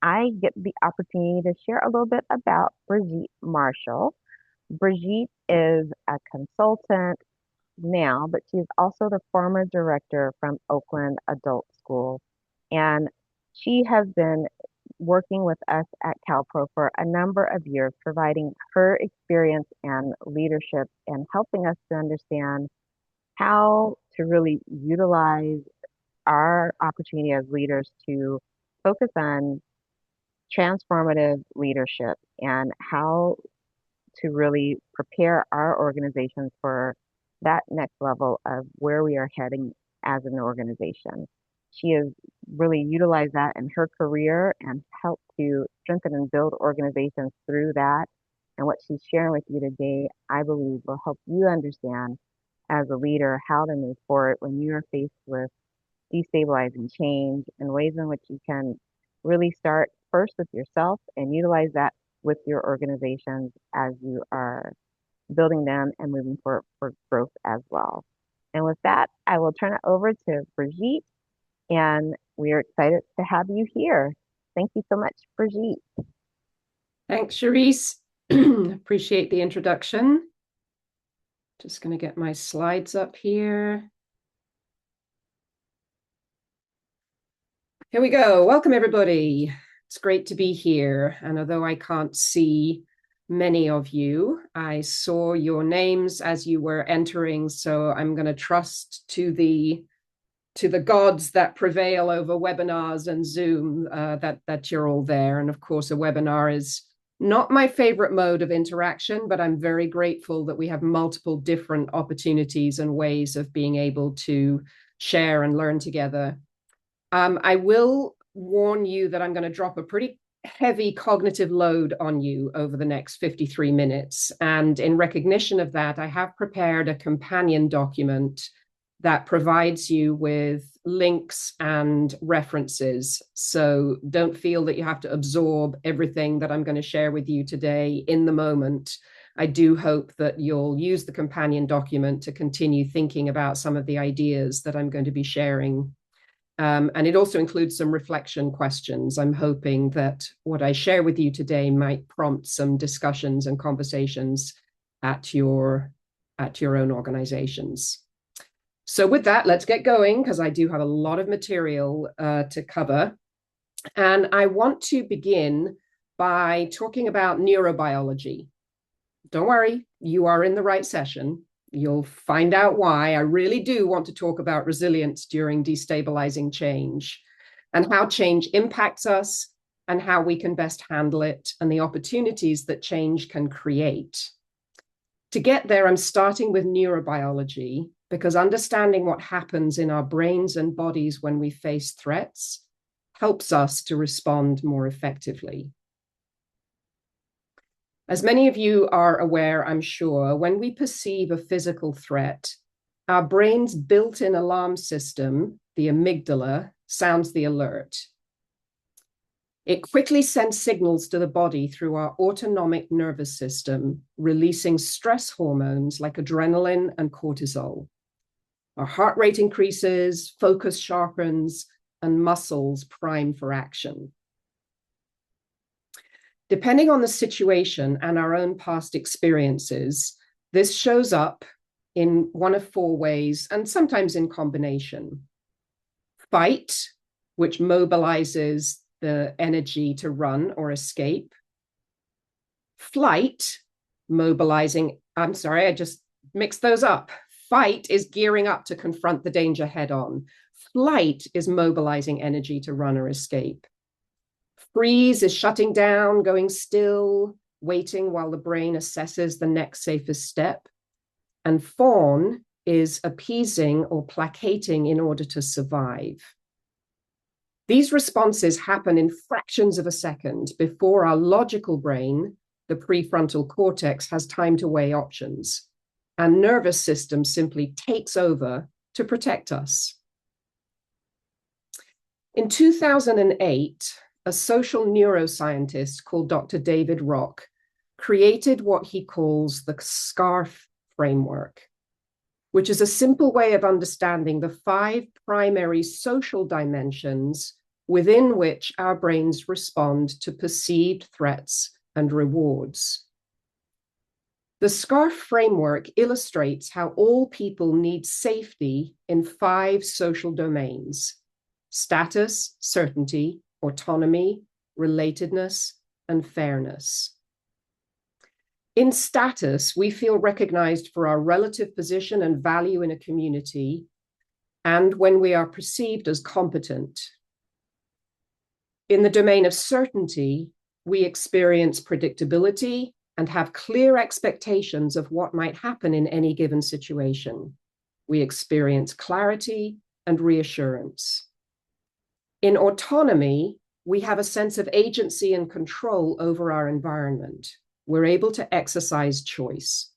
I get the opportunity to share a little bit about Brigitte Marshall. Brigitte is a consultant now, but she's also the former director from Oakland Adult School. And she has been working with us at CalPro for a number of years, providing her experience and leadership and helping us to understand how to really utilize our opportunity as leaders to focus on transformative leadership and how to really prepare our organizations for that next level of where we are heading as an organization. She has really utilized that in her career and helped to strengthen and build organizations through that. And what she's sharing with you today, I believe, will help you understand as a leader how to move forward when you are faced with destabilizing change and ways in which you can really start first with yourself and utilize that with your organizations as you are building them and moving forward for growth as well. And with that, I will turn it over to Brigitte, and we are excited to have you here. Thank you so much, Brigitte. Thanks, Charisse. Appreciate the introduction. Just going to get my slides up here. Here we go. Welcome, everybody. It's great to be here. And although I can't see many of you, I saw your names as you were entering. So I'm going to trust to the gods that prevail over webinars and Zoom that you're all there. And of course, a webinar is not my favorite mode of interaction, but I'm very grateful that we have multiple different opportunities and ways of being able to share and learn together. I will warn you that I'm going to drop a pretty heavy cognitive load on you over the next 53 minutes. And in recognition of that, I have prepared a companion document that provides you with links and references. So don't feel that you have to absorb everything that I'm going to share with you today in the moment. I do hope that you'll use the companion document to continue thinking about some of the ideas that I'm going to be sharing. And it also includes some reflection questions. I'm hoping that what I share with you today might prompt some discussions and conversations at your own organizations. So with that, let's get going, because I do have a lot of material to cover. And I want to begin by talking about neurobiology. Don't worry, you are in the right session. You'll find out why. I really do want to talk about resilience during destabilizing change and how change impacts us and how we can best handle it and the opportunities that change can create. To get there, I'm starting with neurobiology because understanding what happens in our brains and bodies when we face threats helps us to respond more effectively. As many of you are aware, I'm sure, when we perceive a physical threat, our brain's built-in alarm system, the amygdala, sounds the alert. It quickly sends signals to the body through our autonomic nervous system, releasing stress hormones like adrenaline and cortisol. Our heart rate increases, focus sharpens, and muscles prime for action. Depending on the situation and our own past experiences, this shows up in one of four ways, and sometimes in combination. Fight, which mobilizes the energy to run or escape. Flight, I just mixed those up. Fight is gearing up to confront the danger head on. Flight is mobilizing energy to run or escape. Freeze is shutting down, going still, waiting while the brain assesses the next safest step. And fawn is appeasing or placating in order to survive. These responses happen in fractions of a second before our logical brain, the prefrontal cortex, has time to weigh options. And nervous system simply takes over to protect us. In 2008, a social neuroscientist called Dr. David Rock created what he calls the SCARF framework, which is a simple way of understanding the 5 primary social dimensions within which our brains respond to perceived threats and rewards. The SCARF framework illustrates how all people need safety in 5 social domains: status, certainty, autonomy, relatedness, and fairness. In status, we feel recognized for our relative position and value in a community, and when we are perceived as competent. In the domain of certainty, we experience predictability and have clear expectations of what might happen in any given situation. We experience clarity and reassurance. In autonomy, we have a sense of agency and control over our environment. We're able to exercise choice.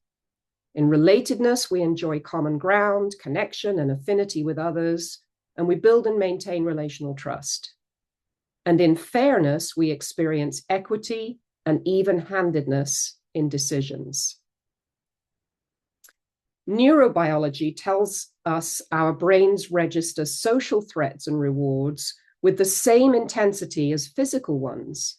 In relatedness, we enjoy common ground, connection, and affinity with others, and we build and maintain relational trust. And in fairness, we experience equity and even-handedness in decisions. Neurobiology tells us our brains register social threats and rewards with the same intensity as physical ones.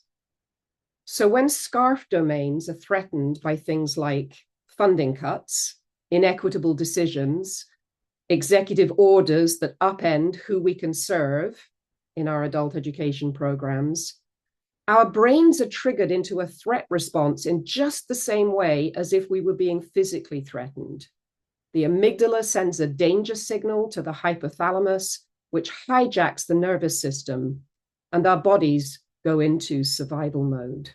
So when SCARF domains are threatened by things like funding cuts, inequitable decisions, executive orders that upend who we can serve in our adult education programs, our brains are triggered into a threat response in just the same way as if we were being physically threatened. The amygdala sends a danger signal to the hypothalamus, which hijacks the nervous system, and our bodies go into survival mode.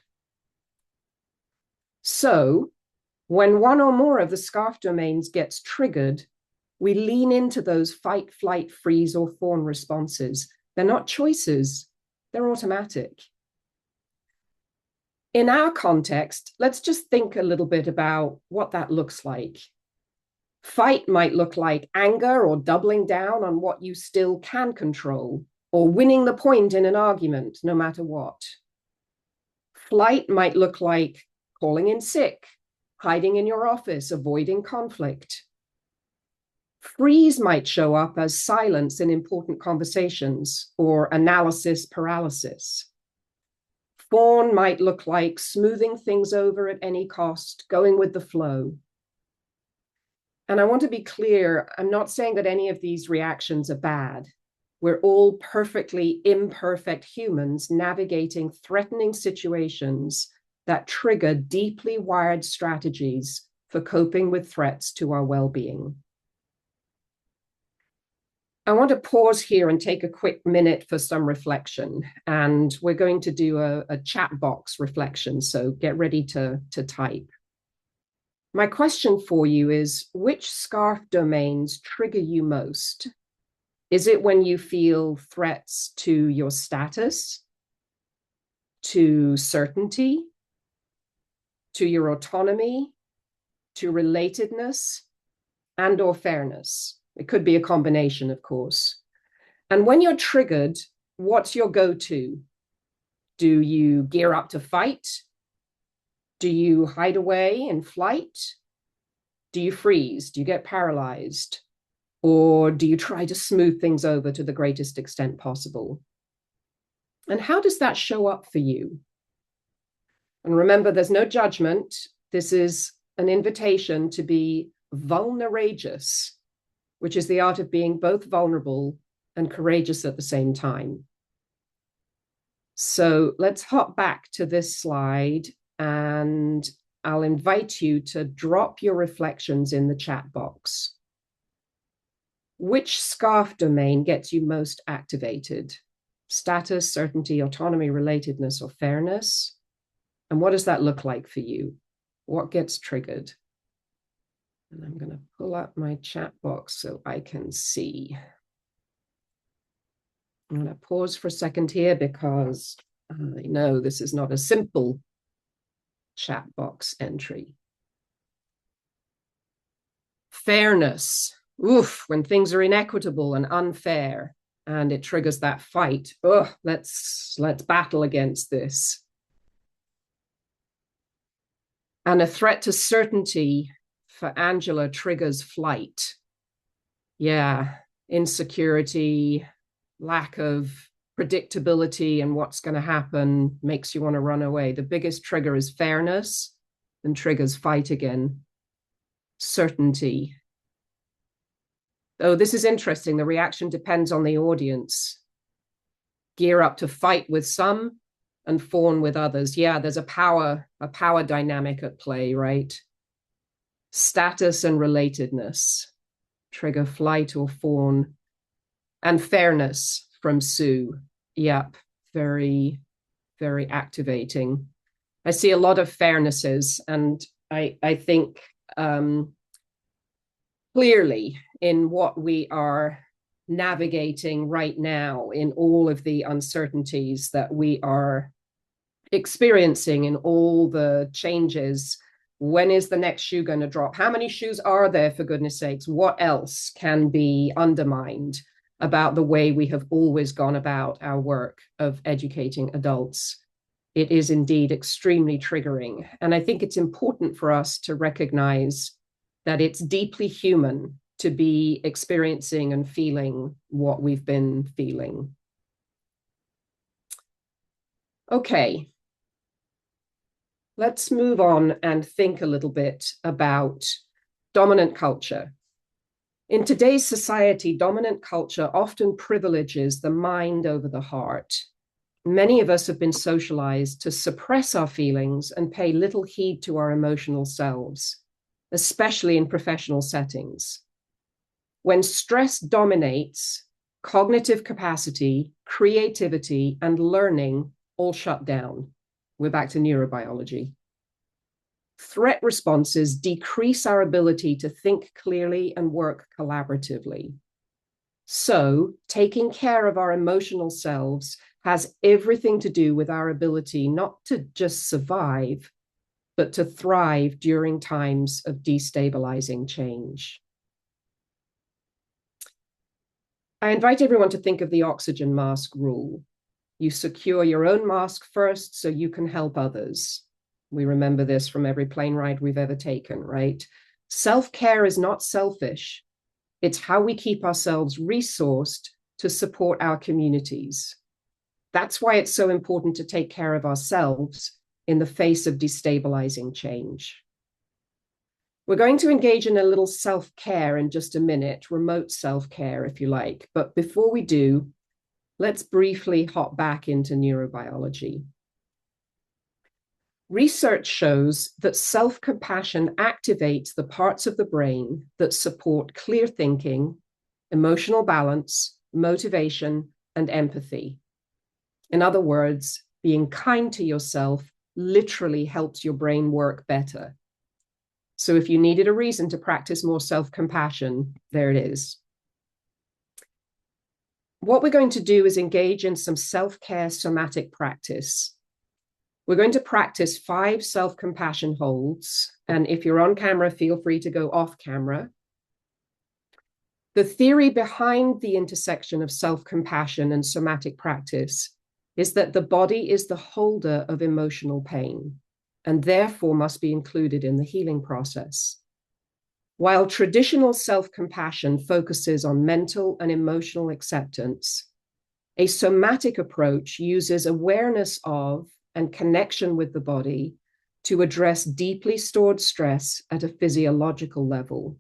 So, when one or more of the SCARF domains gets triggered, we lean into those fight, flight, freeze, or fawn responses. They're not choices, they're automatic. In our context, let's just think a little bit about what that looks like. Fight might look like anger or doubling down on what you still can control, or winning the point in an argument, no matter what. Flight might look like calling in sick, hiding in your office, avoiding conflict. Freeze might show up as silence in important conversations or analysis paralysis. Fawn might look like smoothing things over at any cost, going with the flow. And I want to be clear, I'm not saying that any of these reactions are bad. We're all perfectly imperfect humans navigating threatening situations that trigger deeply wired strategies for coping with threats to our well-being. I want to pause here and take a quick minute for some reflection. And we're going to do a chat box reflection, so get ready to type. My question for you is, which SCARF domains trigger you most? Is it when you feel threats to your status, to certainty, to your autonomy, to relatedness, and or fairness? It could be a combination, of course. And when you're triggered, what's your go-to? Do you gear up to fight? Do you hide away in flight? Do you freeze? Do you get paralyzed? Or do you try to smooth things over to the greatest extent possible? And how does that show up for you? And remember, there's no judgment. This is an invitation to be vulnerageous, which is the art of being both vulnerable and courageous at the same time. So let's hop back to this slide, and I'll invite you to drop your reflections in the chat box. Which SCARF domain gets you most activated? Status, certainty, autonomy, relatedness, or fairness? And what does that look like for you? What gets triggered? And I'm going to pull up my chat box so I can see. I'm going to pause for a second here because I know this is not a simple chat box entry. Fairness. Oof, when things are inequitable and unfair and it triggers that fight. Oh, let's battle against this. And a threat to certainty for Angela triggers flight. Yeah, insecurity, lack of predictability and what's going to happen makes you want to run away. The biggest trigger is fairness, and triggers fight again. Certainty. Oh, this is interesting. The reaction depends on the audience. Gear up to fight with some and fawn with others. Yeah, there's a power dynamic at play, right? Status and relatedness. Trigger flight or fawn. And fairness from Sue. Yep, very, very activating. I see a lot of fairnesses, and I think clearly in what we are navigating right now, in all of the uncertainties that we are experiencing, in all the changes. When is the next shoe going to drop? How many shoes are there, for goodness sakes? What else can be undermined about the way we have always gone about our work of educating adults? It is indeed extremely triggering. And I think it's important for us to recognize that it's deeply human to be experiencing and feeling what we've been feeling. Okay, let's move on and think a little bit about dominant culture. In today's society, dominant culture often privileges the mind over the heart. Many of us have been socialized to suppress our feelings and pay little heed to our emotional selves, especially in professional settings. When stress dominates, cognitive capacity, creativity, and learning all shut down. We're back to neurobiology. Threat responses decrease our ability to think clearly and work collaboratively. So, taking care of our emotional selves has everything to do with our ability not to just survive, but to thrive during times of destabilizing change. I invite everyone to think of the oxygen mask rule. You secure your own mask first so you can help others. We remember this from every plane ride we've ever taken, right? Self-care is not selfish. It's how we keep ourselves resourced to support our communities. That's why it's so important to take care of ourselves in the face of destabilizing change. We're going to engage in a little self-care in just a minute, remote self-care, if you like. But before we do, let's briefly hop back into neurobiology. Research shows that self-compassion activates the parts of the brain that support clear thinking, emotional balance, motivation, and empathy. In other words, being kind to yourself literally helps your brain work better. So if you needed a reason to practice more self-compassion, there it is. What we're going to do is engage in some self-care somatic practice. We're going to practice 5 self-compassion holds. And if you're on camera, feel free to go off camera. The theory behind the intersection of self-compassion and somatic practice is that the body is the holder of emotional pain, and therefore must be included in the healing process. While traditional self-compassion focuses on mental and emotional acceptance, a somatic approach uses awareness of and connection with the body to address deeply stored stress at a physiological level.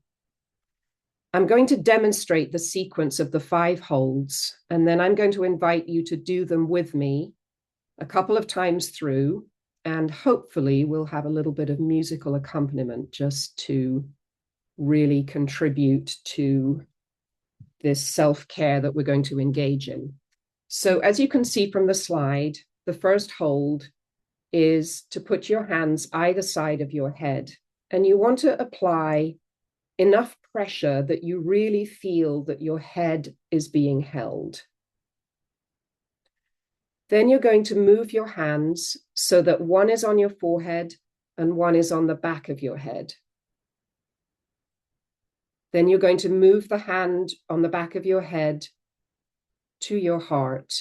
I'm going to demonstrate the sequence of the 5 holds, and then I'm going to invite you to do them with me a couple of times through, and hopefully we'll have a little bit of musical accompaniment just to really contribute to this self-care that we're going to engage in. So as you can see from the slide, the first hold is to put your hands either side of your head, and you want to apply enough pressure that you really feel that your head is being held. Then you're going to move your hands so that one is on your forehead and one is on the back of your head. Then you're going to move the hand on the back of your head to your heart.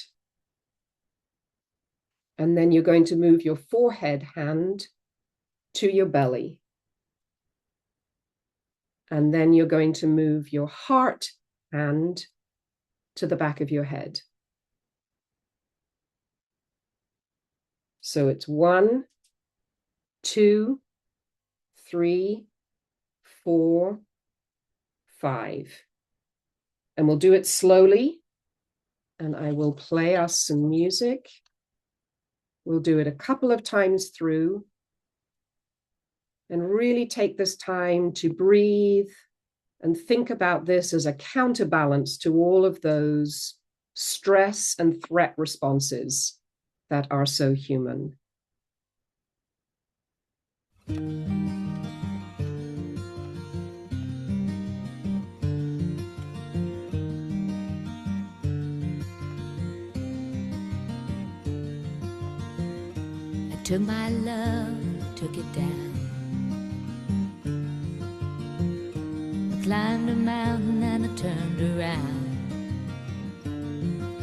And then you're going to move your forehead hand to your belly. And then you're going to move your heart hand to the back of your head. So it's 1, 2, 3, 4, 5. And we'll do it slowly. And I will play us some music. We'll do it a couple of times through. And really take this time to breathe and think about this as a counterbalance to all of those stress and threat responses that are so human. I took my love, took it down. I climbed a mountain and I turned around,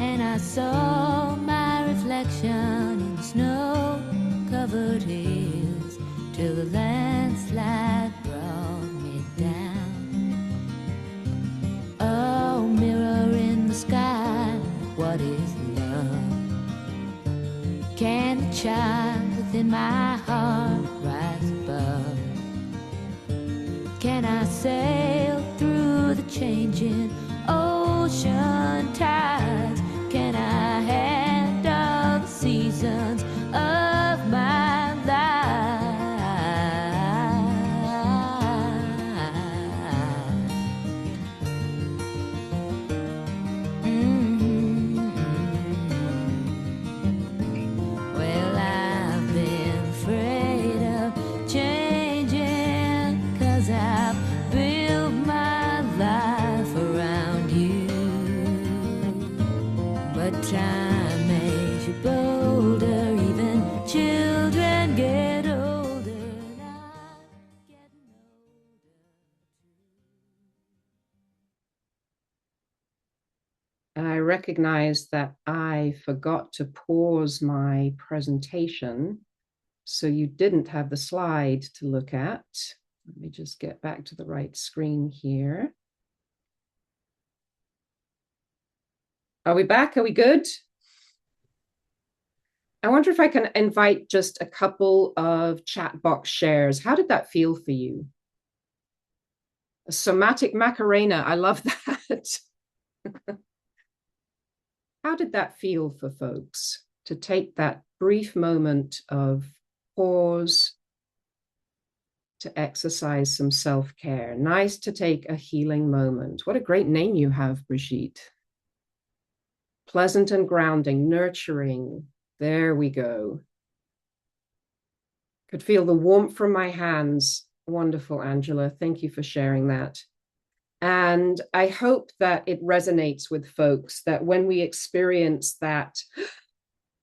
and I saw my reflection in snow-covered hills till the landslide brought me down. Oh, mirror in the sky, what is love? Can the child within my heart rise above? Can I sail through the changing ocean tides? Can I handle the seasons of my life? Well, I've been afraid of changing, 'cause I've built my life around you. But time makes you bolder, even children get older, and I'm getting older too. I recognize that I forgot to pause my presentation, so you didn't have the slide to look at. Let me just get back to the right screen here. Are we back? Are we good? I wonder if I can invite just a couple of chat box shares. How did that feel for you? A somatic Macarena. I love that. How did that feel for folks to take that brief moment of pause to exercise some self-care? Nice to take a healing moment. What a great name you have, Brigitte. Pleasant and grounding, nurturing. There we go. Could feel the warmth from my hands. Wonderful, Angela. Thank you for sharing that. And I hope that it resonates with folks that when we experience that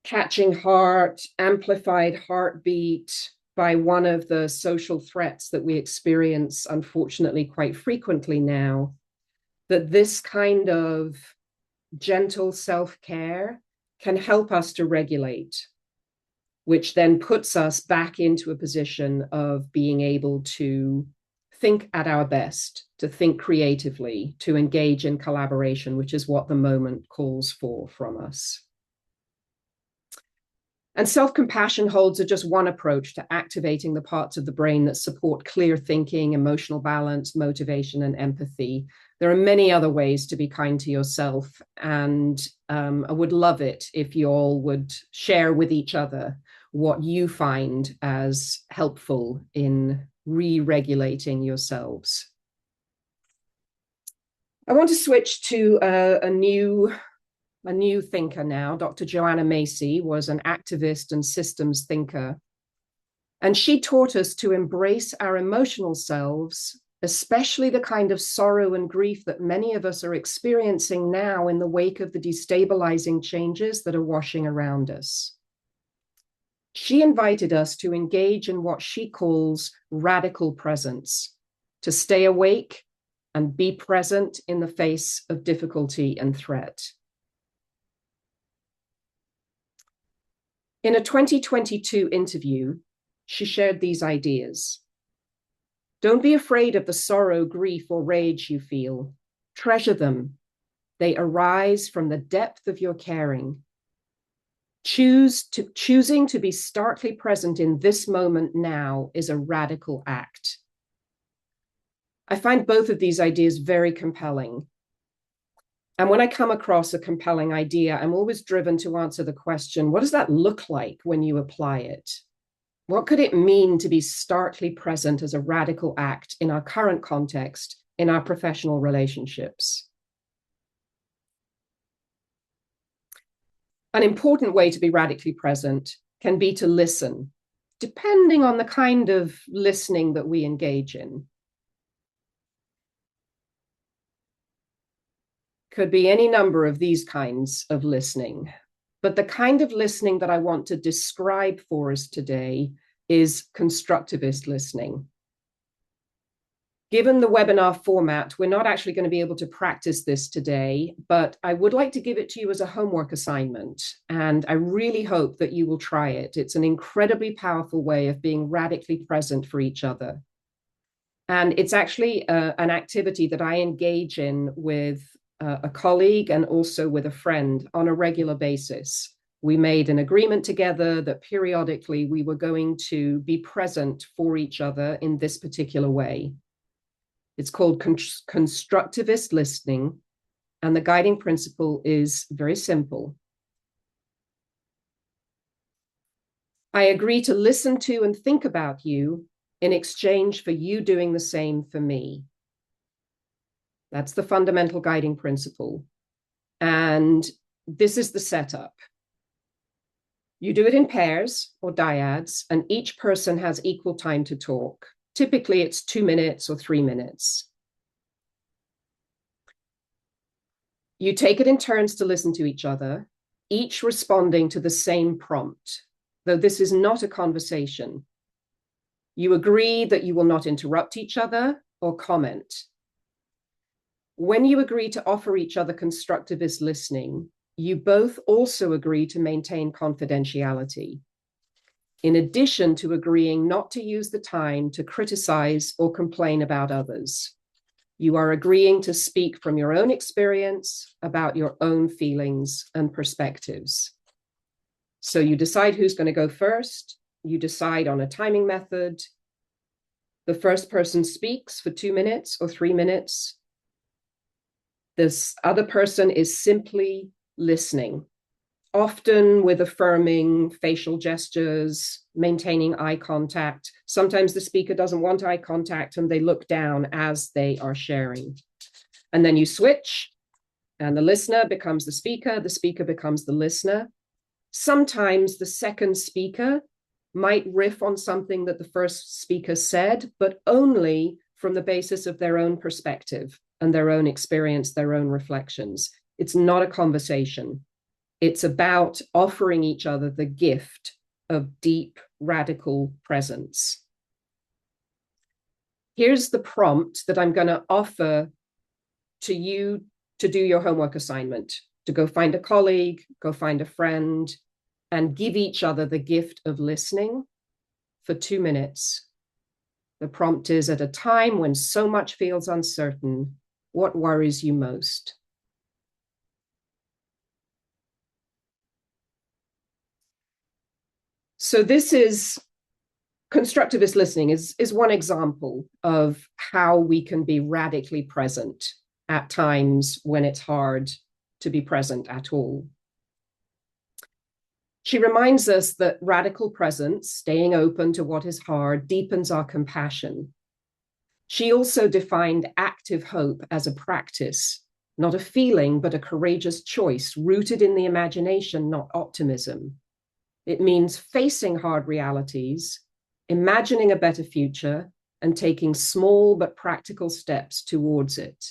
catching heart, amplified heartbeat by one of the social threats that we experience, unfortunately, quite frequently now, that this kind of gentle self-care can help us to regulate, which then puts us back into a position of being able to think at our best, to think creatively, to engage in collaboration, which is what the moment calls for from us. And self-compassion holds are just one approach to activating the parts of the brain that support clear thinking, emotional balance, motivation, and empathy. There are many other ways to be kind to yourself, and I would love it if you all would share with each other what you find as helpful in re-regulating yourselves. I want to switch to a new thinker now. Dr. Joanna Macy was an activist and systems thinker, and she taught us to embrace our emotional selves, especially the kind of sorrow and grief that many of us are experiencing now in the wake of the destabilizing changes that are washing around us. She invited us to engage in what she calls radical presence, to stay awake and be present in the face of difficulty and threat. In a 2022 interview, she shared these ideas. Don't be afraid of the sorrow, grief, or rage you feel. Treasure them. They arise from the depth of your caring. Choosing to be starkly present in this moment now is a radical act. I find both of these ideas very compelling. And when I come across a compelling idea, I'm always driven to answer the question, what does that look like when you apply it? What could it mean to be starkly present as a radical act in our current context, in our professional relationships? An important way to be radically present can be to listen, depending on the kind of listening that we engage in. Could be any number of these kinds of listening. But the kind of listening that I want to describe for us today is constructivist listening. Given the webinar format, we're not actually going to be able to practice this today, but I would like to give it to you as a homework assignment. And I really hope that you will try it. It's an incredibly powerful way of being radically present for each other. And it's actually an activity that I engage in with a colleague and also with a friend on a regular basis. We made an agreement together that periodically we were going to be present for each other in this particular way. It's called constructivist listening, and the guiding principle is very simple. I agree to listen to and think about you in exchange for you doing the same for me. That's the fundamental guiding principle. And this is the setup. You do it in pairs or dyads, and each person has equal time to talk. Typically, it's 2 minutes or 3 minutes. You take it in turns to listen to each other, each responding to the same prompt, though this is not a conversation. You agree that you will not interrupt each other or comment. When you agree to offer each other constructivist listening, you both also agree to maintain confidentiality, in addition to agreeing not to use the time to criticize or complain about others. You are agreeing to speak from your own experience about your own feelings and perspectives. So you decide who's going to go first. You decide on a timing method. The first person speaks for 2 minutes or 3 minutes. This other person is simply listening, often with affirming facial gestures, maintaining eye contact. Sometimes the speaker doesn't want eye contact and they look down as they are sharing. And then you switch, and the listener becomes the speaker becomes the listener. Sometimes the second speaker might riff on something that the first speaker said, but only from the basis of their own perspective and their own experience, their own reflections. It's not a conversation. It's about offering each other the gift of deep, radical presence. Here's the prompt that I'm going to offer to you to do your homework assignment, to go find a colleague, go find a friend, and give each other the gift of listening for 2 minutes. The prompt is, at a time when so much feels uncertain, what worries you most? So this is constructivist listening is one example of how we can be radically present at times when it's hard to be present at all. She reminds us that radical presence, staying open to what is hard, deepens our compassion. She also defined active hope as a practice, not a feeling, but a courageous choice rooted in the imagination, not optimism. It means facing hard realities, imagining a better future, and taking small but practical steps towards it.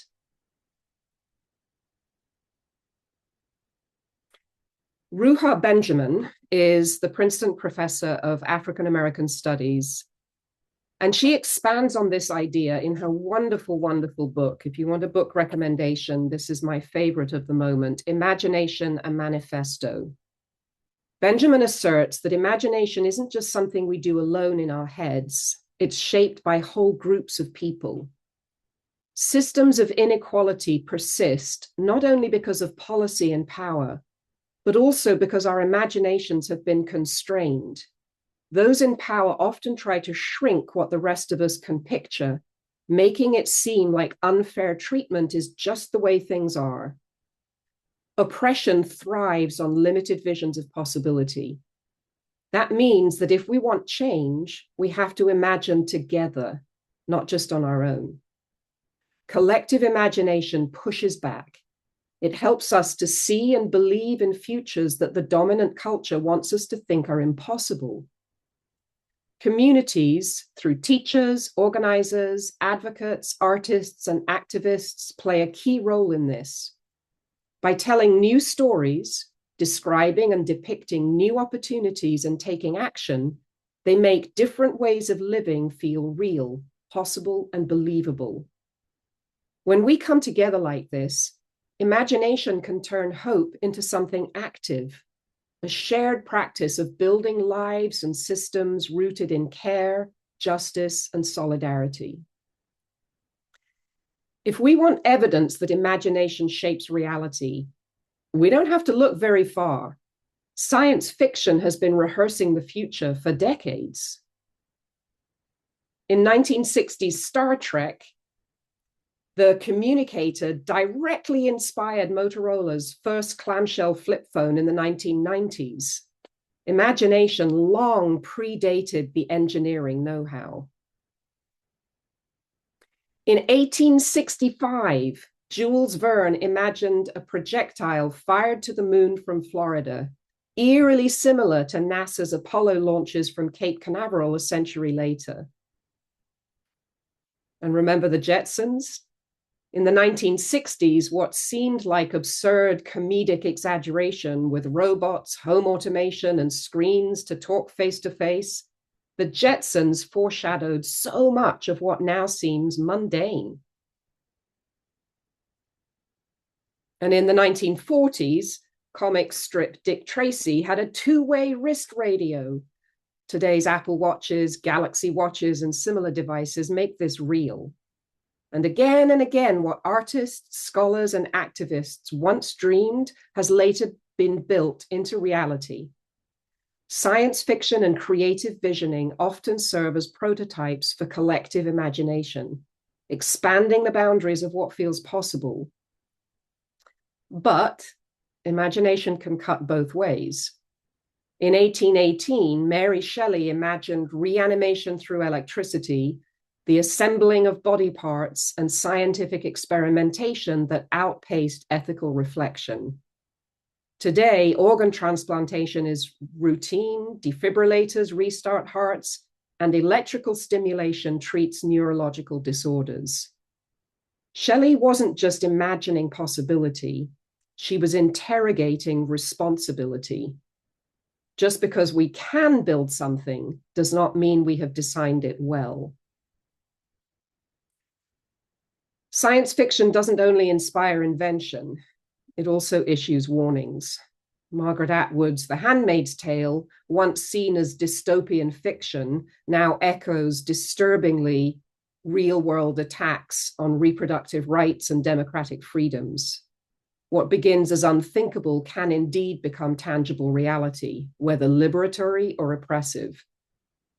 Ruha Benjamin is the Princeton Professor of African American Studies, and she expands on this idea in her wonderful, wonderful book. If you want a book recommendation, this is my favorite of the moment, Imagination, a Manifesto. Benjamin asserts that imagination isn't just something we do alone in our heads. It's shaped by whole groups of people. Systems of inequality persist not only because of policy and power, but also because our imaginations have been constrained. Those in power often try to shrink what the rest of us can picture, making it seem like unfair treatment is just the way things are. Oppression thrives on limited visions of possibility. That means that if we want change, we have to imagine together, not just on our own. Collective imagination pushes back. It helps us to see and believe in futures that the dominant culture wants us to think are impossible. Communities, through teachers, organizers, advocates, artists, and activists, play a key role in this. By telling new stories, describing and depicting new opportunities and taking action, they make different ways of living feel real, possible, and believable. When we come together like this, imagination can turn hope into something active, a shared practice of building lives and systems rooted in care, justice, and solidarity. If we want evidence that imagination shapes reality, we don't have to look very far. Science fiction has been rehearsing the future for decades. In 1960s Star Trek, the communicator directly inspired Motorola's first clamshell flip phone in the 1990s. Imagination long predated the engineering know-how. In 1865, Jules Verne imagined a projectile fired to the moon from Florida, eerily similar to NASA's Apollo launches from Cape Canaveral a century later. And remember the Jetsons? In the 1960s, what seemed like absurd comedic exaggeration with robots, home automation, and screens to talk face-to-face, the Jetsons foreshadowed so much of what now seems mundane. And in the 1940s, comic strip Dick Tracy had a two-way wrist radio. Today's Apple Watches, Galaxy Watches, and similar devices make this real. And again, what artists, scholars, and activists once dreamed has later been built into reality. Science fiction and creative visioning often serve as prototypes for collective imagination, expanding the boundaries of what feels possible. But imagination can cut both ways. In 1818, Mary Shelley imagined reanimation through electricity, the assembling of body parts, and scientific experimentation that outpaced ethical reflection. Today, organ transplantation is routine, defibrillators restart hearts, and electrical stimulation treats neurological disorders. Shelley wasn't just imagining possibility, she was interrogating responsibility. Just because we can build something does not mean we have designed it well. Science fiction doesn't only inspire invention, it also issues warnings. Margaret Atwood's The Handmaid's Tale, once seen as dystopian fiction, now echoes disturbingly real-world attacks on reproductive rights and democratic freedoms. What begins as unthinkable can indeed become tangible reality, whether liberatory or oppressive,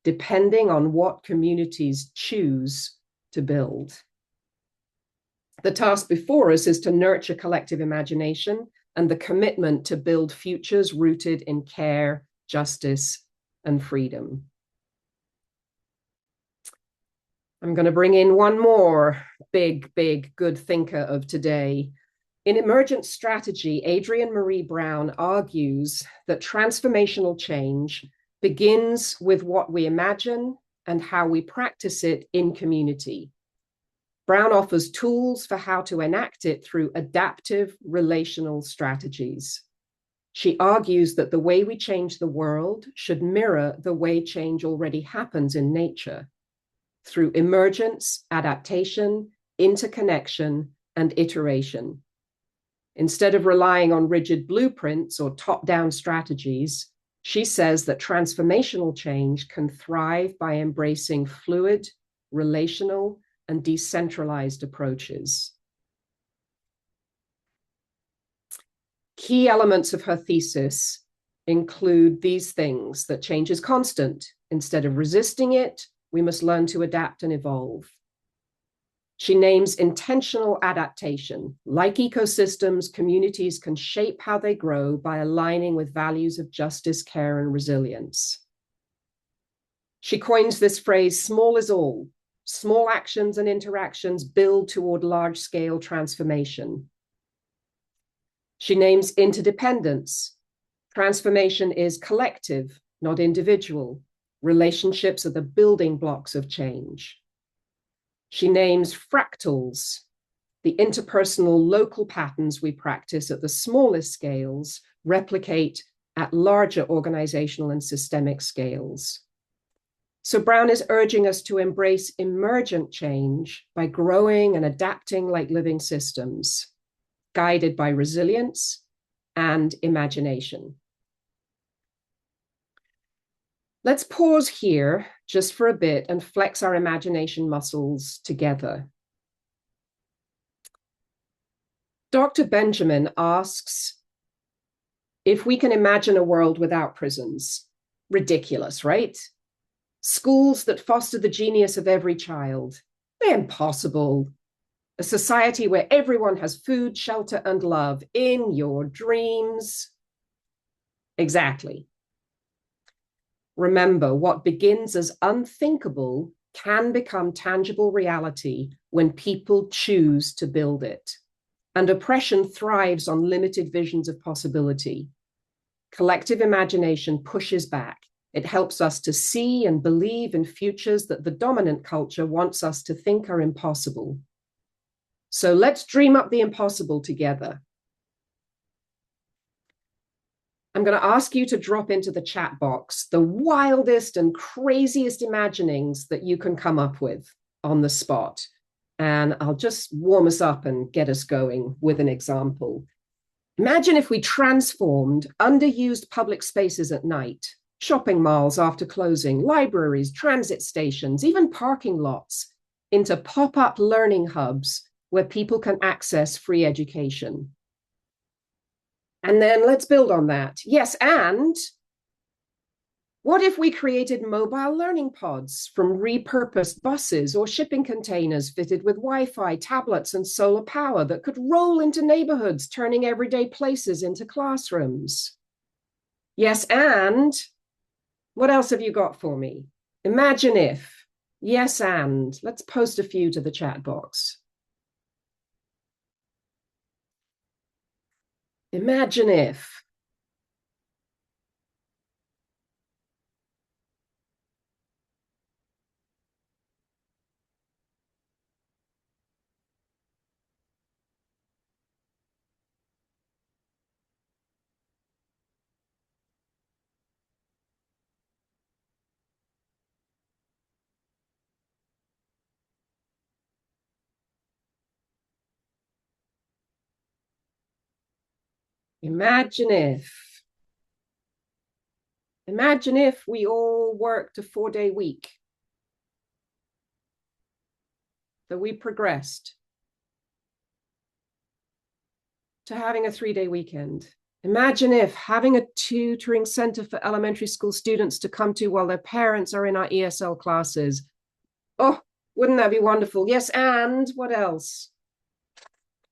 depending on what communities choose to build. The task before us is to nurture collective imagination and the commitment to build futures rooted in care, justice, and freedom. I'm going to bring in one more big, good thinker of today. In Emergent Strategy, Adrienne Maree Brown argues that transformational change begins with what we imagine and how we practice it in community. Brown offers tools for how to enact it through adaptive relational strategies. She argues that the way we change the world should mirror the way change already happens in nature, through emergence, adaptation, interconnection, and iteration. Instead of relying on rigid blueprints or top-down strategies, she says that transformational change can thrive by embracing fluid, relational, and decentralized approaches. Key elements of her thesis include these things: that change is constant. Instead of resisting it, we must learn to adapt and evolve. She names intentional adaptation. Like ecosystems, communities can shape how they grow by aligning with values of justice, care, and resilience. She coins this phrase, small is all. Small actions and interactions build toward large-scale transformation. She names interdependence. Transformation is collective, not individual. Relationships are the building blocks of change. She names fractals, the interpersonal local patterns we practice at the smallest scales replicate at larger organizational and systemic scales. So Brown is urging us to embrace emergent change by growing and adapting like living systems, guided by resilience and imagination. Let's pause here just for a bit and flex our imagination muscles together. Dr. Benjamin asks if we can imagine a world without prisons. Ridiculous, right? Schools that foster the genius of every child. They're impossible. A society where everyone has food, shelter, and love in your dreams. Exactly. Remember, what begins as unthinkable can become tangible reality when people choose to build it. And oppression thrives on limited visions of possibility. Collective imagination pushes back. It helps us to see and believe in futures that the dominant culture wants us to think are impossible. So let's dream up the impossible together. I'm going to ask you to drop into the chat box the wildest and craziest imaginings that you can come up with on the spot. And I'll just warm us up and get us going with an example. Imagine if we transformed underused public spaces at night, shopping malls after closing, libraries, transit stations, even parking lots, into pop-up learning hubs where people can access free education. And then let's build on that. Yes, and what if we created mobile learning pods from repurposed buses or shipping containers fitted with Wi-Fi, tablets, and solar power that could roll into neighborhoods, turning everyday places into classrooms? Yes, and what else have you got for me? Imagine if. Yes, and let's post a few to the chat box. Imagine if. Imagine if. Imagine if we all worked a 4-day week, that we progressed to having a 3-day weekend. Imagine if having a tutoring center for elementary school students to come to while their parents are in our ESL classes. Oh, wouldn't that be wonderful? Yes, and what else?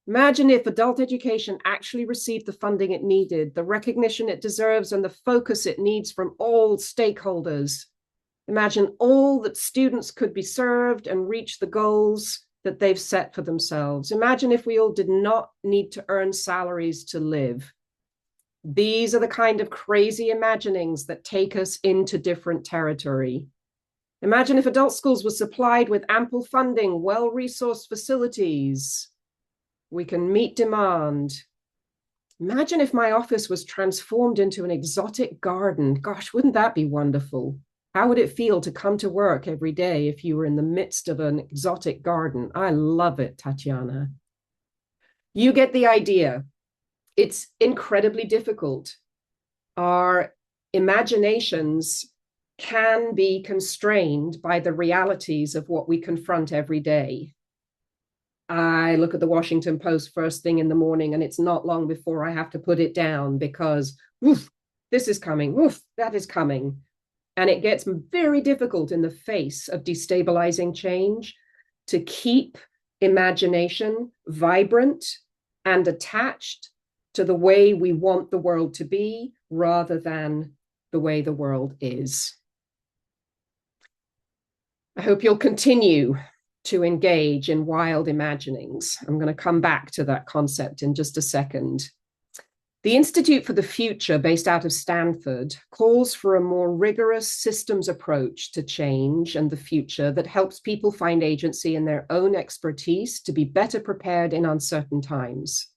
Imagine if adult education actually received the funding it needed, the recognition it deserves, and the focus it needs from all stakeholders. Imagine all that students could be served and reach the goals that they've set for themselves. Imagine if we all did not need to earn salaries to live. These are the kind of crazy imaginings that take us into different territory. Imagine if adult schools were supplied with ample funding, well-resourced facilities. We can meet demand. Imagine if my office was transformed into an exotic garden. Gosh, wouldn't that be wonderful? How would it feel to come to work every day if you were in the midst of an exotic garden? I love it, Tatiana. You get the idea. It's incredibly difficult. Our imaginations can be constrained by the realities of what we confront every day. I look at the Washington Post first thing in the morning, and it's not long before I have to put it down because, woof, this is coming, woof, that is coming. And it gets very difficult in the face of destabilizing change to keep imagination vibrant and attached to the way we want the world to be rather than the way the world is. I hope you'll continue to engage in wild imaginings. I'm going to come back to that concept in just a second. The Institute for the Future, based out of Stanford, calls for a more rigorous systems approach to change and the future that helps people find agency in their own expertise to be better prepared in uncertain times.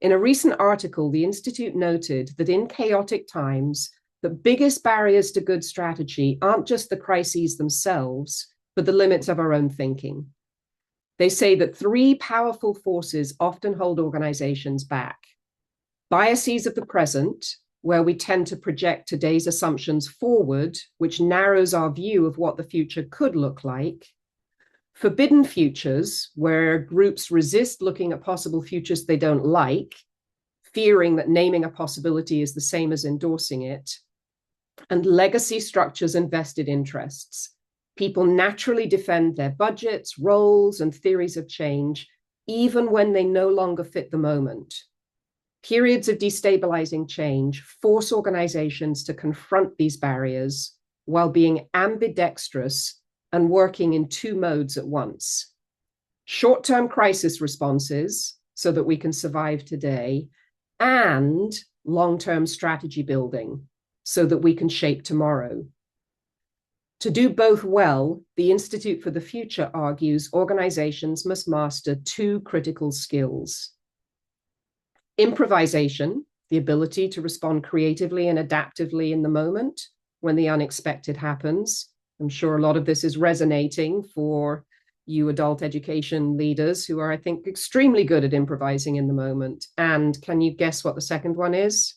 In a recent article, the Institute noted that in chaotic times, the biggest barriers to good strategy aren't just the crises themselves, but the limits of our own thinking. They say that three powerful forces often hold organizations back. Biases of the present, where we tend to project today's assumptions forward, which narrows our view of what the future could look like. Forbidden futures, where groups resist looking at possible futures they don't like, fearing that naming a possibility is the same as endorsing it. And legacy structures and vested interests. People naturally defend their budgets, roles, and theories of change, even when they no longer fit the moment. Periods of destabilizing change force organizations to confront these barriers while being ambidextrous and working in two modes at once. Short-term crisis responses, so that we can survive today, and long-term strategy building, so that we can shape tomorrow. To do both well, the Institute for the Future argues organizations must master two critical skills. Improvisation, the ability to respond creatively and adaptively in the moment when the unexpected happens. I'm sure a lot of this is resonating for you adult education leaders who are, I think, extremely good at improvising in the moment. And can you guess what the second one is?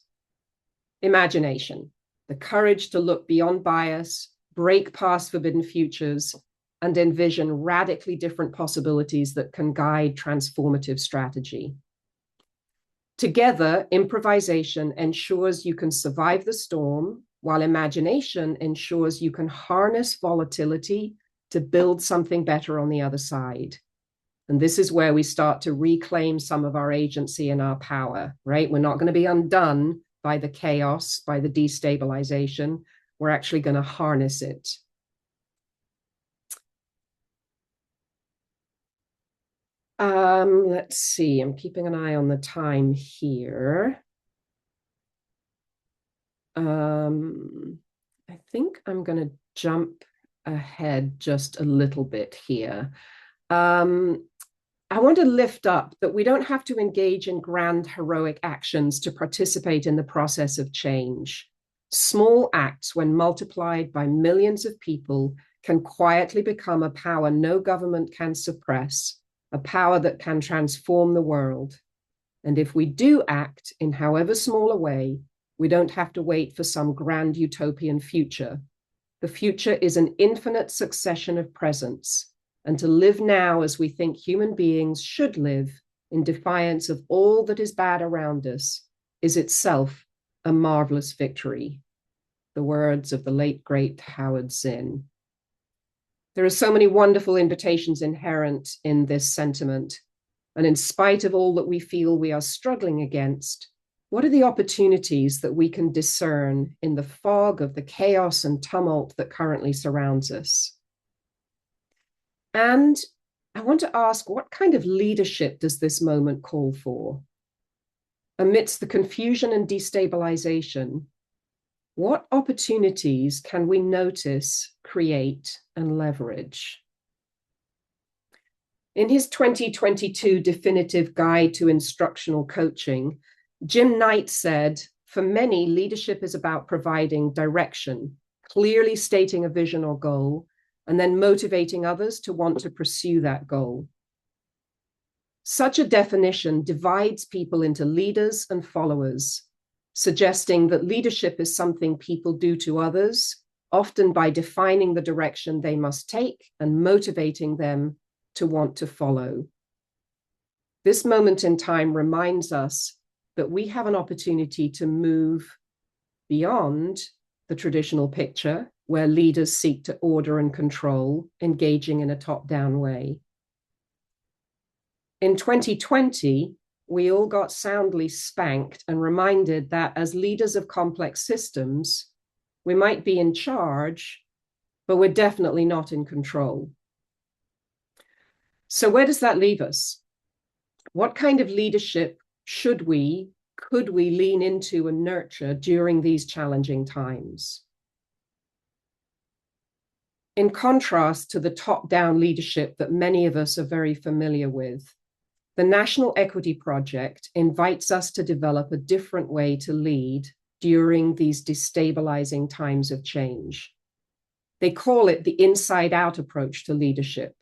Imagination, the courage to look beyond bias, break past forbidden futures, and envision radically different possibilities that can guide transformative strategy. Together, improvisation ensures you can survive the storm, while imagination ensures you can harness volatility to build something better on the other side. And this is where we start to reclaim some of our agency and our power, right? We're not going to be undone by the chaos, by the destabilization. We're actually going to harness it. Let's see, I'm keeping an eye on the time here. I think I'm going to jump ahead just a little bit here. I want to lift up that we don't have to engage in grand heroic actions to participate in the process of change. Small acts, when multiplied by millions of people, can quietly become a power no government can suppress, a power that can transform the world. And if we do act in however small a way, we don't have to wait for some grand utopian future. The future is an infinite succession of presents, and to live now as we think human beings should live, in defiance of all that is bad around us, is itself a marvelous victory. The words of the late, great Howard Zinn. There are so many wonderful invitations inherent in this sentiment. And in spite of all that we feel we are struggling against, what are the opportunities that we can discern in the fog of the chaos and tumult that currently surrounds us? And I want to ask, what kind of leadership does this moment call for? Amidst the confusion and destabilization, what opportunities can we notice, create, and leverage? In his 2022 definitive guide to instructional coaching, Jim Knight said, for many, leadership is about providing direction, clearly stating a vision or goal, and then motivating others to want to pursue that goal. Such a definition divides people into leaders and followers, suggesting that leadership is something people do to others, often by defining the direction they must take and motivating them to want to follow. This moment in time reminds us that we have an opportunity to move beyond the traditional picture where leaders seek to order and control, engaging in a top-down way. In 2020, we all got soundly spanked and reminded that as leaders of complex systems, we might be in charge, but we're definitely not in control. So where does that leave us? What kind of leadership could we lean into and nurture during these challenging times? In contrast to the top-down leadership that many of us are very familiar with, the National Equity Project invites us to develop a different way to lead during these destabilizing times of change. They call it the inside-out approach to leadership,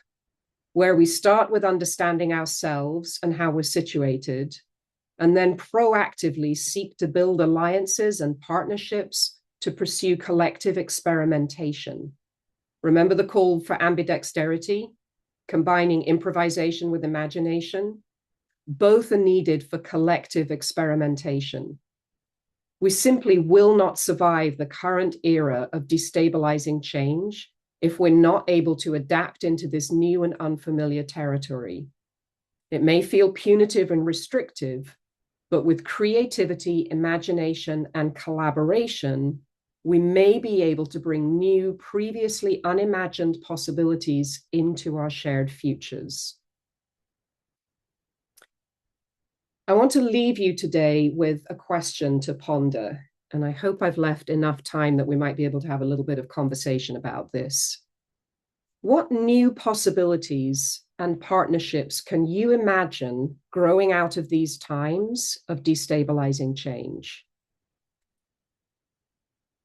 where we start with understanding ourselves and how we're situated, and then proactively seek to build alliances and partnerships to pursue collective experimentation. Remember the call for ambidexterity, combining improvisation with imagination? Both are needed for collective experimentation. We simply will not survive the current era of destabilizing change if we're not able to adapt into this new and unfamiliar territory. It may feel punitive and restrictive, but with creativity, imagination, and collaboration, we may be able to bring new, previously unimagined possibilities into our shared futures. I want to leave you today with a question to ponder, and I hope I've left enough time that we might be able to have a little bit of conversation about this. What new possibilities and partnerships can you imagine growing out of these times of destabilizing change?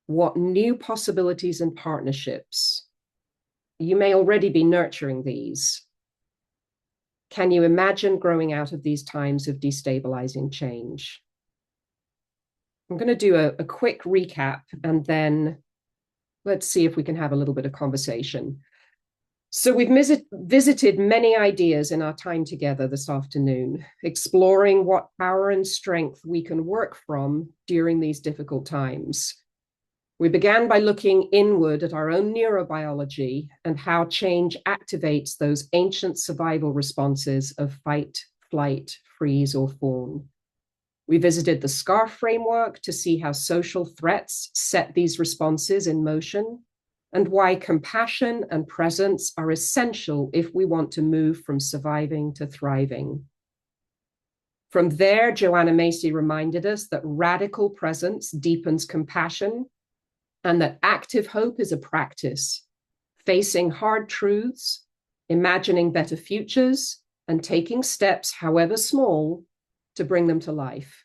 What new possibilities and partnerships? You may already be nurturing these. Can you imagine growing out of these times of destabilizing change? I'm going to do a quick recap, and then let's see if we can have a little bit of conversation. So we've visited many ideas in our time together this afternoon, exploring what power and strength we can work from during these difficult times. We began by looking inward at our own neurobiology and how change activates those ancient survival responses of fight, flight, freeze, or fawn. We visited the SCAR framework to see how social threats set these responses in motion and why compassion and presence are essential if we want to move from surviving to thriving. From there, Joanna Macy reminded us that radical presence deepens compassion and that active hope is a practice, facing hard truths, imagining better futures, and taking steps, however small, to bring them to life.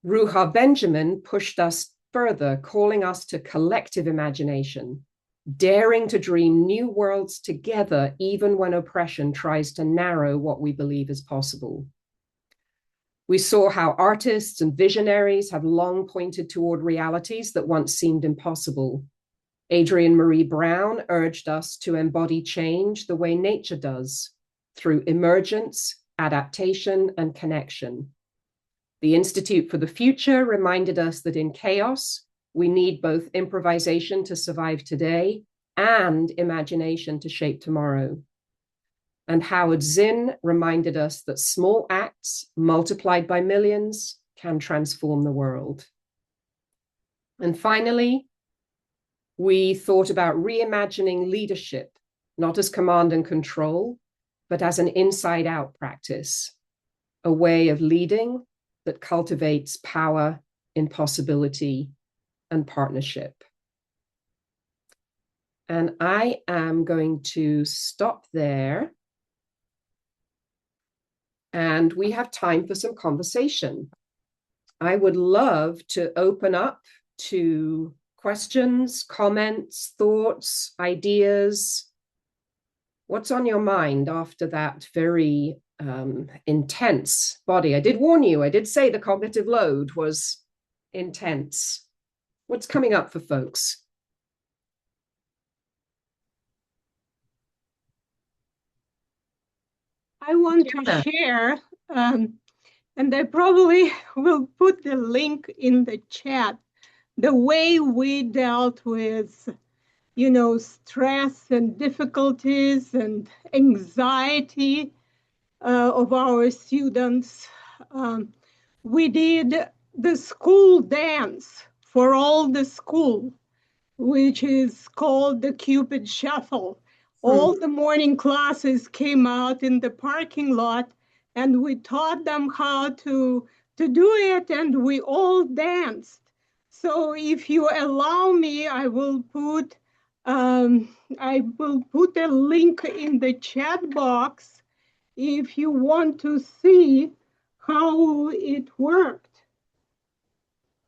Ruha Benjamin pushed us further, calling us to collective imagination, daring to dream new worlds together, even when oppression tries to narrow what we believe is possible. We saw how artists and visionaries have long pointed toward realities that once seemed impossible. Adrienne Marie Brown urged us to embody change the way nature does, through emergence, adaptation, and connection. The Institute for the Future reminded us that in chaos, we need both improvisation to survive today and imagination to shape tomorrow. And Howard Zinn reminded us that small acts multiplied by millions can transform the world. And finally, we thought about reimagining leadership, not as command and control, but as an inside-out practice, a way of leading that cultivates power, impossibility, and partnership. And I am going to stop there. And we have time for some conversation. I would love to open up to questions, comments, thoughts, ideas. What's on your mind after that very intense body? I did warn you, I did say the cognitive load was intense. What's coming up for folks? I want to Yeah. share, and I probably will put the link in the chat, the way we dealt with, stress and difficulties and anxiety of our students. Um, we did the school dance for all the school, which is called the Cupid Shuffle. All the morning classes came out in the parking lot, and we taught them how to do it, and we all danced. So if you allow me, I will put a link in the chat box if you want to see how it worked.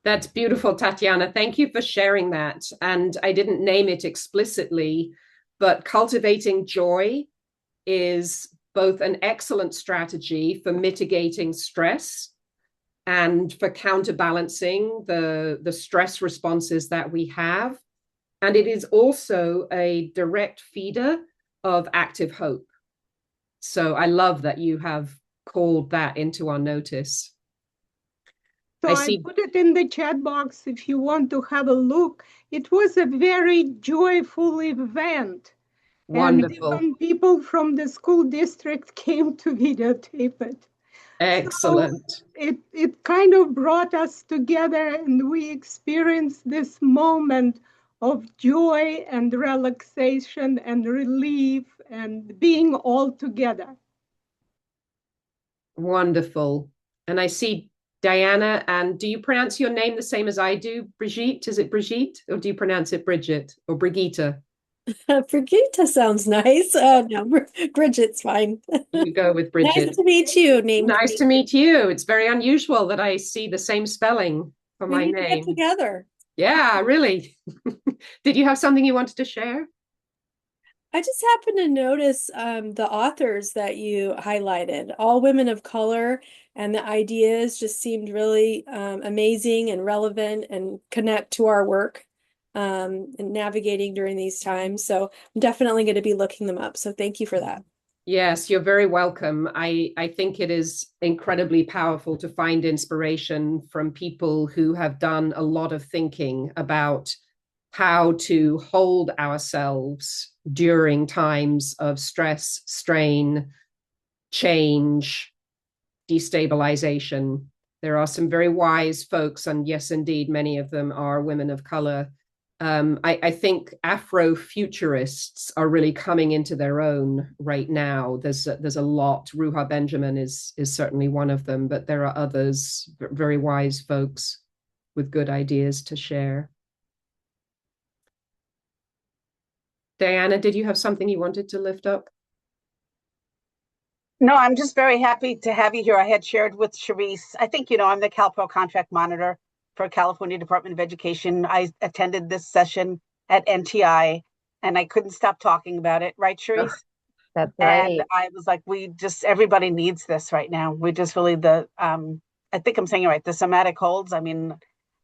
That's beautiful, Tatiana. Thank you for sharing that. And I didn't name it explicitly, but cultivating joy is both an excellent strategy for mitigating stress and for counterbalancing the stress responses that we have. And it is also a direct feeder of active hope. So I love that you have called that into our notice. So I put it in the chat box if you want to have a look. It was a very joyful event. Wonderful. And even people from the school district came to videotape it. Excellent. So it kind of brought us together, and we experienced this moment of joy and relaxation and relief and being all together. Wonderful. And I see Diana, and do you pronounce your name the same as I do? Brigitte? Is it Brigitte? Or do you pronounce it Brigitte or Brigitte? Brigitte sounds nice. No, Bridget's fine. You go with Brigitte. Nice to meet you. Nice to meet you. It's very unusual that I see the same spelling for my name. We need to get together. Yeah, really. Did you have something you wanted to share? I just happened to notice the authors that you highlighted, all women of color, and the ideas just seemed really amazing and relevant and connect to our work and navigating during these times. So I'm definitely going to be looking them up. So thank you for that. Yes, you're very welcome. I think it is incredibly powerful to find inspiration from people who have done a lot of thinking about how to hold ourselves during times of stress, strain, change, destabilization. There are some very wise folks, and yes, indeed, many of them are women of color. I think Afrofuturists are really coming into their own right now. There's a lot. Ruha Benjamin is certainly one of them, but there are others, very wise folks with good ideas to share. Diana, did you have something you wanted to lift up? No, I'm just very happy to have you here. I had shared with Charisse, I think, I'm the CALPRO contract monitor for California Department of Education. I attended this session at NTI and I couldn't stop talking about it. Right, Charisse? That's right. And I was like, everybody needs this right now. We just really, I think I'm saying it right, the somatic holds. I mean,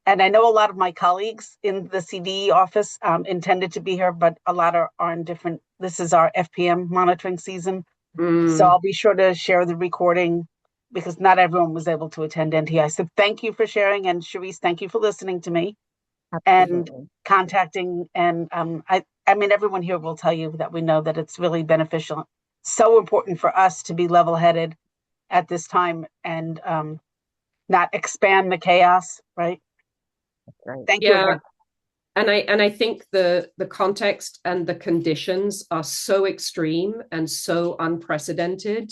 and I know a lot of my colleagues in the CD office intended to be here, but a lot are in different, this is our FPM monitoring season. So I'll be sure to share the recording because not everyone was able to attend NTI. So thank you for sharing. And Charisse, thank you for listening to me. Absolutely. And contacting. And I mean, everyone here will tell you that we know that it's really beneficial. So important for us to be level-headed at this time and not expand the chaos, right? That's right. Thank you again. And I think the context and the conditions are so extreme and so unprecedented.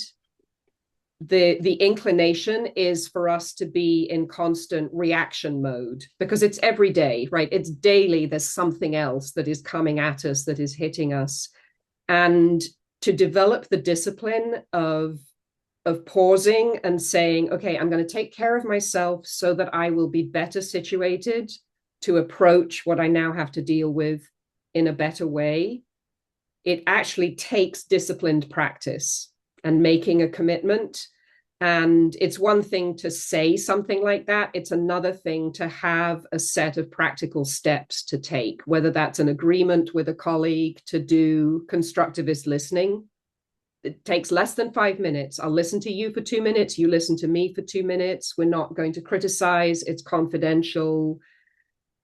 The inclination is for us to be in constant reaction mode because it's every day, right? It's daily. There's something else that is coming at us, that is hitting us. And to develop the discipline of pausing and saying, okay, I'm going to take care of myself so that I will be better situated to approach what I now have to deal with in a better way. It actually takes disciplined practice and making a commitment. And it's one thing to say something like that. It's another thing to have a set of practical steps to take, whether that's an agreement with a colleague to do constructivist listening. it takes less than 5 minutes. I'll listen to you for 2 minutes. You listen to me for 2 minutes. We're not going to criticize. It's confidential,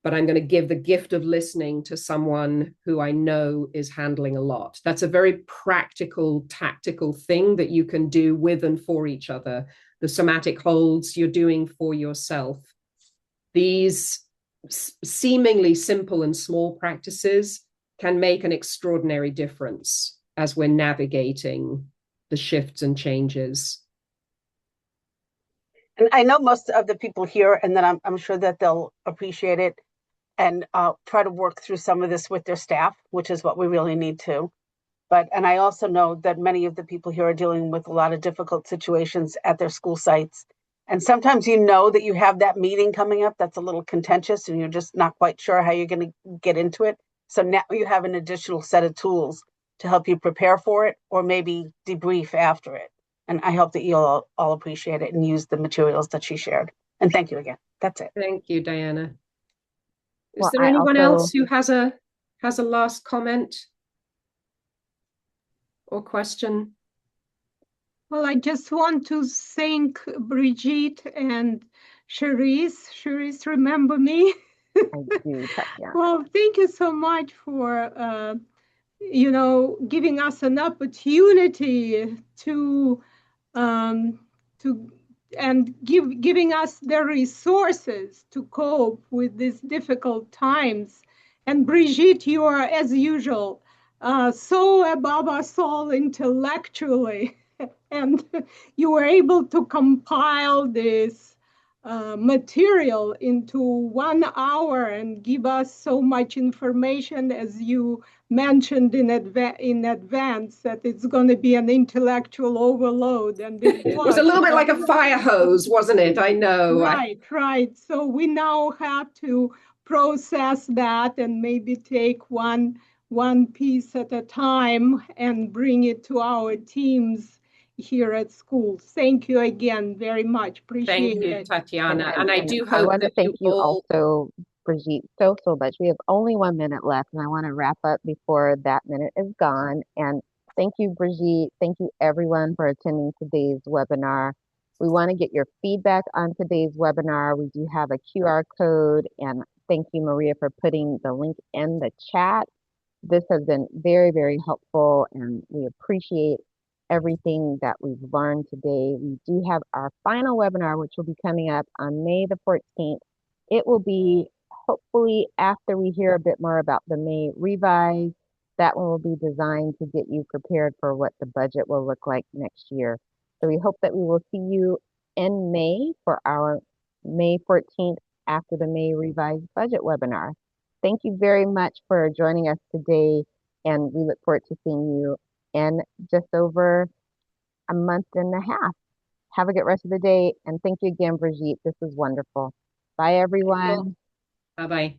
but I'm going to give the gift of listening to someone who I know is handling a lot. That's a very practical, tactical thing that you can do with and for each other. The somatic holds you're doing for yourself. These seemingly simple and small practices can make an extraordinary difference as we're navigating the shifts and changes. And I know most of the people here, and then I'm sure that they'll appreciate it and try to work through some of this with their staff, which is what we really need to. And I also know that many of the people here are dealing with a lot of difficult situations at their school sites. And sometimes you know that you have that meeting coming up that's a little contentious and you're just not quite sure how you're going to get into it. So now you have an additional set of tools to help you prepare for it or maybe debrief after it. And I hope that you'll all appreciate it and use the materials that she shared. And thank you again. That's it. Thank you, Diana. Is Well, there I anyone also, else who has a last comment or question? Well, I just want to thank Brigitte and Cherise. Cherise, remember me? I do, Tatiana. Well, thank you so much for, giving us an opportunity um, to and giving us the resources to cope with these difficult times. And Brigitte, you are, as usual, so above us all intellectually. And you were able to compile this material into 1 hour and give us so much information, as you mentioned in advance, that it's going to be an intellectual overload. And it was a little bit like a fire hose, wasn't it? I know. Right. So we now have to process that and maybe take one piece at a time and bring it to our teams here at school. Thank you again very much. Appreciate Thank you, it. Tatiana. And I do I hope want to that thank you you all. also, Brigitte, so much. We have only 1 minute left, and I want to wrap up before that minute is gone. And thank you, Brigitte. Thank you, everyone, for attending today's webinar. We want to get your feedback on today's webinar. We do have a QR code, and thank you, Maria, for putting the link in the chat. This has been very, very helpful, and we appreciate everything that we've learned today. We do have our final webinar, which will be coming up on May the 14th. It will be hopefully after we hear a bit more about the May revise. That one will be designed to get you prepared for what the budget will look like next year. So we hope that we will see you in May for our May 14th after the May revised budget webinar. Thank you very much for joining us today, and we look forward to seeing you in just over a month and a half. Have a good rest of the day, and thank you again, Brigitte. This was wonderful. Bye, everyone. Bye-bye.